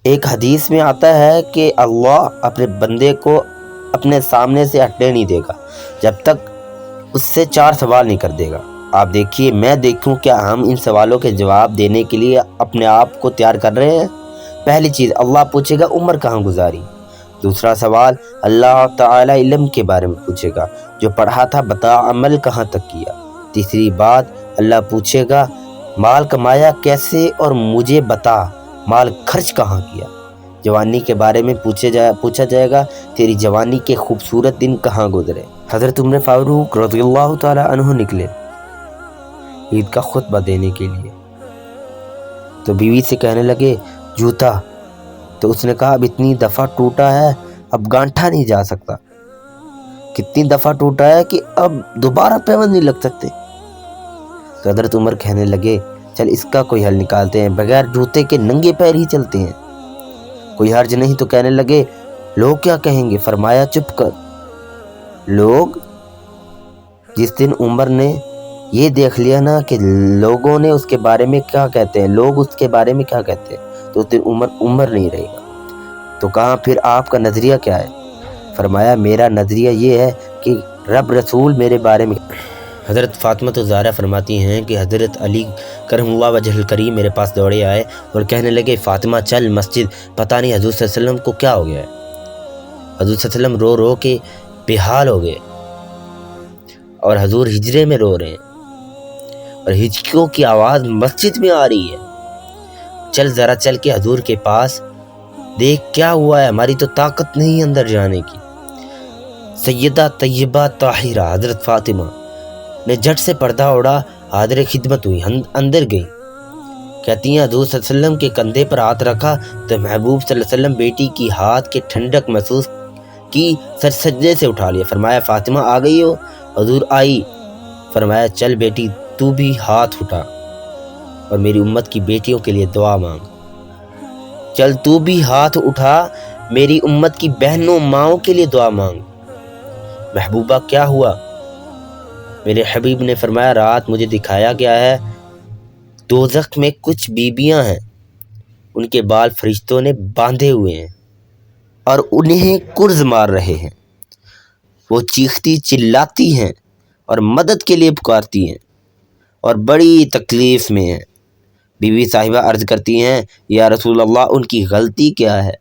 ایک حدیث میں آتا ہے کہ اللہ اپنے بندے کو اپنے سامنے سے ہٹنے نہیں دے گا جب تک اس سے 4 سوال نہیں کر دے گا۔ آپ دیکھیے، میں دیکھوں کیا ہم ان سوالوں کے جواب دینے کے لیے اپنے آپ کو تیار کر رہے ہیں۔ پہلی چیز، اللہ پوچھے گا عمر کہاں گزاری۔ دوسرا سوال، اللہ تعالی علم کے بارے میں پوچھے گا، جو پڑھا تھا بتا، عمل کہاں تک کیا۔ تیسری بات، اللہ پوچھے گا مال کمایا کیسے اور مجھے بتا مال خرچ کہاں کیا۔ جوانی کے بارے میں پوچھا جائے گا، تیری جوانی کے خوبصورت دن کہاں گزرے۔ حضرت عمر فاروق رضی اللہ تعالی عنہ نکلے عید کا خطبہ دینے کے لیے، تو بیوی سے کہنے لگے جوتا، تو اس نے کہا اب اتنی دفعہ ٹوٹا ہے اب گانٹھا نہیں جا سکتا، کتنی دفعہ ٹوٹا ہے کہ اب دوبارہ پیوند نہیں لگ سکتے۔ تو حضرت عمر کہنے لگے چل اس کا کوئی حل نکالتے ہیں، بغیر جوتے کے ننگے پیر ہی چلتے ہیں، کوئی حرج نہیں۔ تو کہنے لگے لوگ کیا کہیں گے؟ فرمایا چپ کر، لوگ جس دن عمر نے یہ دیکھ لیا نا کہ لوگوں نے اس کے بارے میں کیا کہتے ہیں، لوگ اس کے بارے میں کیا کہتے ہیں، تو اس دن عمر نہیں رہے گا۔ تو کہا پھر آپ کا نظریہ کیا ہے؟ فرمایا میرا نظریہ یہ ہے کہ رب رسول میرے بارے میں۔ حضرت فاطمہ الزہرا فرماتی ہیں کہ حضرت علی کرم اللہ وجہ الکریم میرے پاس دوڑے آئے اور کہنے لگے فاطمہ چل مسجد، پتہ نہیں حضور صلی اللہ علیہ وسلم کو کیا ہو گیا ہے۔ حضور صلی اللہ علیہ وسلم رو رو کے بے حال ہو گئے اور حضور ہجرے میں رو رہے ہیں اور ہچکیوں کی آواز مسجد میں آ رہی ہے۔ چل ذرا چل کے حضور کے پاس دیکھ کیا ہوا ہے، ہماری تو طاقت نہیں اندر جانے کی۔ سیدہ طیبہ طاہرہ حضرت فاطمہ نے جھٹ سے پردہ اڑا، حاضر خدمت ہوئی، اندر گئی، کہتی ہیں حضور صلی اللہ علیہ وسلم کے کندھے پر ہاتھ رکھا تو محبوب صلی اللہ علیہ وسلم بیٹی کی ہاتھ کے ٹھنڈک محسوس کی، سر سجدے سے اٹھا لیا۔ فرمایا فاطمہ آ گئی ہو؟ حضور آئی۔ فرمایا چل بیٹی تو بھی ہاتھ اٹھا اور میری امت کی بیٹیوں کے لیے دعا مانگ، چل تو بھی ہاتھ اٹھا میری امت کی بہنوں ماؤں کے لیے دعا مانگ۔ محبوبہ کیا ہوا؟ میرے حبیب نے فرمایا رات مجھے دکھایا گیا ہے، دوزخ میں کچھ بیبیاں ہیں، ان کے بال فرشتوں نے باندھے ہوئے ہیں اور انہیں کرز مار رہے ہیں، وہ چیختی چلاتی ہیں اور مدد کے لیے پکارتی ہیں اور بڑی تکلیف میں ہیں۔ بیوی صاحبہ عرض کرتی ہیں یا رسول اللہ ان کی غلطی کیا ہے؟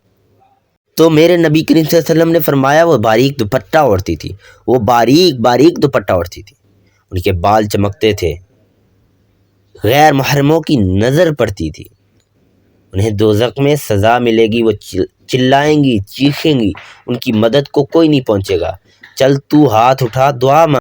تو میرے نبی کریم صلی اللہ علیہ وسلم نے فرمایا وہ باریک دوپٹہ اوڑھتی تھی، وہ باریک دوپٹہ اوڑھتی تھی، ان کے بال چمکتے تھے، غیر محرموں کی نظر پڑتی تھی، انہیں دوزخ میں سزا ملے گی، وہ چلائیں گی چیخیں گی، ان کی مدد کو کوئی نہیں پہنچے گا۔ چل تو ہاتھ اٹھا دعا مانگ۔